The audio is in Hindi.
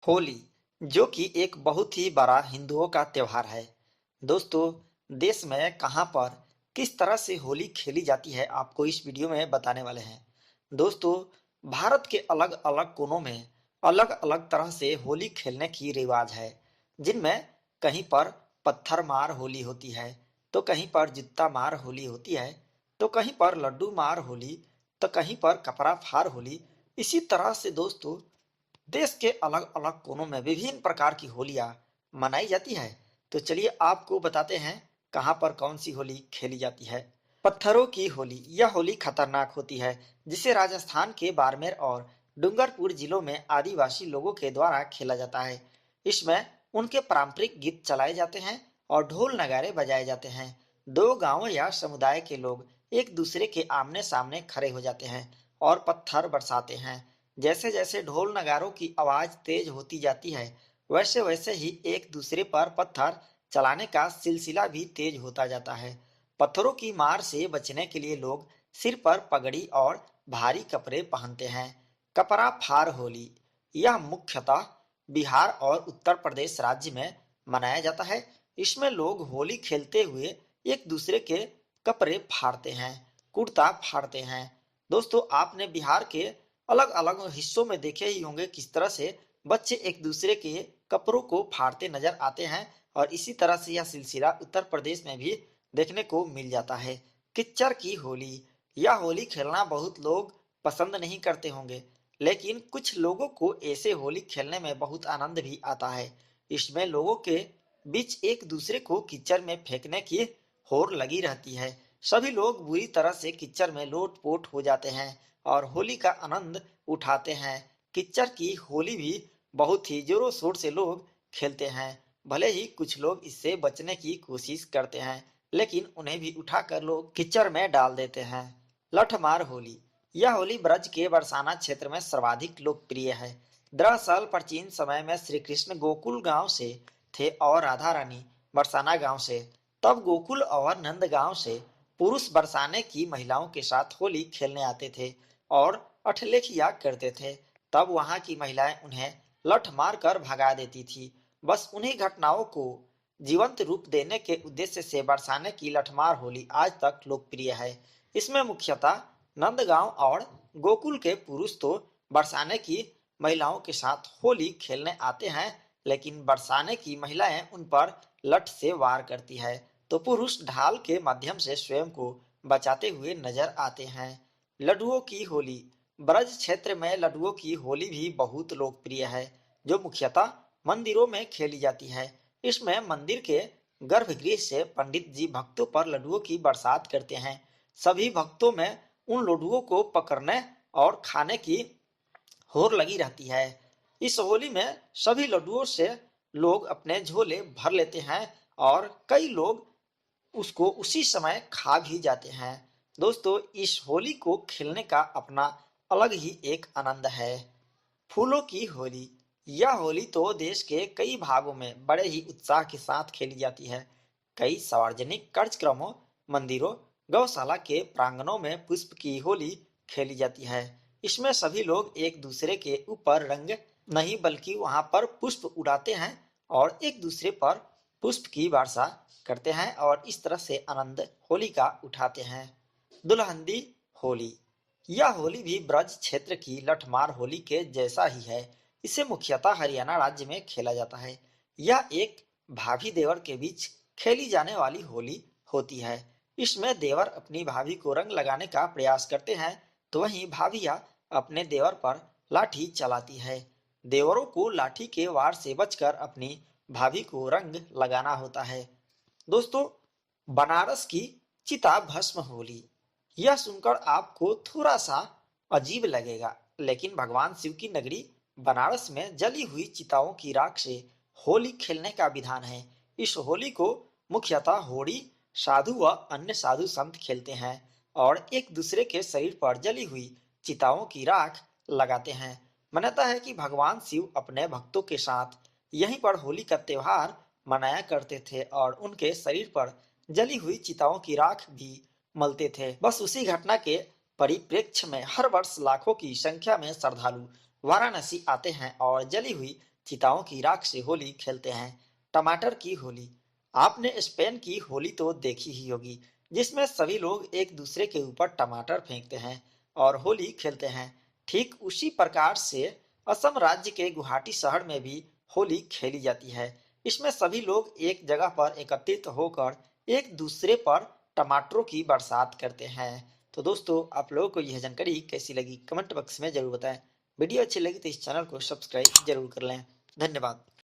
होली, जो कि एक बहुत ही बड़ा हिंदुओं का त्योहार है। दोस्तों, देश में कहां पर किस तरह से होली खेली जाती है आपको इस वीडियो में बताने वाले हैं। दोस्तों, भारत के अलग अलग कोनों में अलग अलग तरह से होली खेलने की रिवाज है, जिनमें कहीं पर पत्थर मार होली होती है, तो कहीं पर जूता मार होली होती है, तो कहीं पर लड्डू मार होली, तो कहीं पर कपड़ा फाड़ होली। इसी तरह से दोस्तों, देश के अलग अलग कोनों में विभिन्न प्रकार की होलियां मनाई जाती है। तो चलिए आपको बताते हैं कहां पर कौन सी होली खेली जाती है। पत्थरों की होली, यह होली खतरनाक होती है, जिसे राजस्थान के बाड़मेर और डूंगरपुर जिलों में आदिवासी लोगों के द्वारा खेला जाता है। इसमें उनके पारंपरिक गीत चलाए जाते हैं और ढोल नगाड़े बजाए जाते हैं। दो गांवों या समुदाय के लोग एक दूसरे के आमने सामने खड़े हो जाते हैं और पत्थर बरसाते हैं। जैसे जैसे ढोल नगारों की आवाज तेज होती जाती है, वैसे वैसे ही एक दूसरे पर पत्थर चलाने का सिलसिला भी तेज होता जाता है। पत्थरों की मार से बचने के लिए लोग सिर पर पगड़ी और भारी कपड़े पहनते हैं। कपड़ा फार होली, यह मुख्यतः बिहार और उत्तर प्रदेश राज्य में मनाया जाता है। इसमें लोग होली खेलते हुए एक दूसरे के कपड़े फाड़ते हैं, कुर्ता फाड़ते हैं। दोस्तों, आपने बिहार के अलग अलग हिस्सों में देखे ही होंगे किस तरह से बच्चे एक दूसरे के कपड़ों को फाड़ते नजर आते हैं, और इसी तरह से यह सिलसिला उत्तर प्रदेश में भी देखने को मिल जाता है। किच्चर की होली, यह होली खेलना बहुत लोग पसंद नहीं करते होंगे, लेकिन कुछ लोगों को ऐसे होली खेलने में बहुत आनंद भी आता है। इसमें लोगों के बीच एक दूसरे को कीचड़ में फेंकने की होड़ लगी रहती है। सभी लोग बुरी तरह से कीचड़ में लोट-पोट हो जाते हैं और होली का आनंद उठाते हैं। कीचड़ की होली भी बहुत ही जोरों शोर से लोग खेलते हैं। भले ही कुछ लोग इससे बचने की कोशिश करते हैं, लेकिन उन्हें भी उठाकर लोग कीचड़ में डाल देते हैं। लठमार होली, यह होली ब्रज के बरसाना क्षेत्र में सर्वाधिक लोकप्रिय है। दरअसल प्राचीन समय में श्री कृष्ण गोकुल गांव से थे और राधा रानी बरसाना गांव से। तब गोकुल और नंद गांव से पुरुष बरसाने की महिलाओं के साथ होली खेलने आते थे और अठलेखिया करते थे। तब वहां की महिलाएं उन्हें लठ मार कर भगा देती थी। बस उन्हीं घटनाओं को जीवंत रूप देने के उद्देश्य से बरसाने की लठमार होली आज तक लोकप्रिय है। इसमें मुख्यतः नंदगांव और गोकुल के पुरुष तो बरसाने की महिलाओं के साथ होली खेलने आते हैं, लेकिन बरसाने की महिलाएं उन पर लठ से वार करती है, तो पुरुष ढाल के माध्यम से स्वयं को बचाते हुए नजर आते हैं। लड्डुओं की होली, ब्रज क्षेत्र में लड्डुओं की होली भी बहुत लोकप्रिय है, जो मुख्यतः मंदिरों में खेली जाती है। इसमें मंदिर के गर्भगृह से पंडित जी भक्तों पर लड्डुओं की बरसात करते हैं। सभी भक्तों में उन लड्डुओं को पकड़ने और खाने की होर लगी रहती है। इस होली में सभी लड्डुओं से लोग अपने झोले भर लेते हैं और कई लोग उसको उसी समय खा भी जाते हैं। दोस्तों, इस होली को खेलने का अपना अलग ही एक आनंद है। फूलों की होली, यह होली तो देश के कई भागों में बड़े ही उत्साह के साथ खेली जाती है। कई सार्वजनिक कार्यक्रमों, मंदिरों, गौशाला के प्रांगणों में पुष्प की होली खेली जाती है। इसमें सभी लोग एक दूसरे के ऊपर रंग नहीं बल्कि वहां पर पुष्प उड़ाते हैं और एक दूसरे पर पुष्प की वर्षा करते हैं और इस तरह से आनंद होली का उठाते हैं। दुल्हनदी होली, यह होली भी ब्रज क्षेत्र की लठमार होली के जैसा ही है। इसे मुख्यतः हरियाणा राज्य में खेला जाता है। यह एक भाभी देवर के बीच खेली जाने वाली होली होती है। इसमें देवर अपनी भाभी को रंग लगाने का प्रयास करते हैं, तो वहीं भाभियां अपने देवर पर लाठी चलाती है। देवरों को लाठी के वार से बचकर अपनी भाभी को रंग लगाना होता है। दोस्तों, बनारस की चिता भस्म होली, यह सुनकर आपको थोड़ा सा अजीब लगेगा, लेकिन भगवान शिव की नगरी बनारस में जली हुई चिताओं की राख से होली खेलने का विधान है। इस होली को मुख्यतः होड़ी साधु व अन्य साधु संत खेलते हैं और एक दूसरे के शरीर पर जली हुई चिताओं की राख लगाते हैं। मान्यता है कि भगवान शिव अपने भक्तों के साथ यहीं पर होली का त्योहार मनाया करते थे और उनके शरीर पर जली हुई चिताओं की राख भी मलते थे। बस उसी घटना के परिप्रेक्ष्य में हर वर्ष लाखों की संख्या में श्रद्धालु वाराणसी आते हैं और जली हुई चिताओं की राख से होली खेलते हैं। टमाटर की होली। आपने स्पेन की होली तो देखी ही होगी, जिसमें सभी लोग एक दूसरे के ऊपर टमाटर फेंकते हैं और होली खेलते हैं। ठीक उसी प्रकार से असम राज्य के गुवाहाटी शहर में भी होली खेली जाती है। इसमें सभी लोग एक जगह पर एकत्रित होकर एक दूसरे पर टमाटरों की बरसात करते हैं। तो दोस्तों, आप लोगों को यह जानकारी कैसी लगी कमेंट बॉक्स में जरूर बताएं। वीडियो अच्छी लगी तो इस चैनल को सब्सक्राइब जरूर कर लें। धन्यवाद।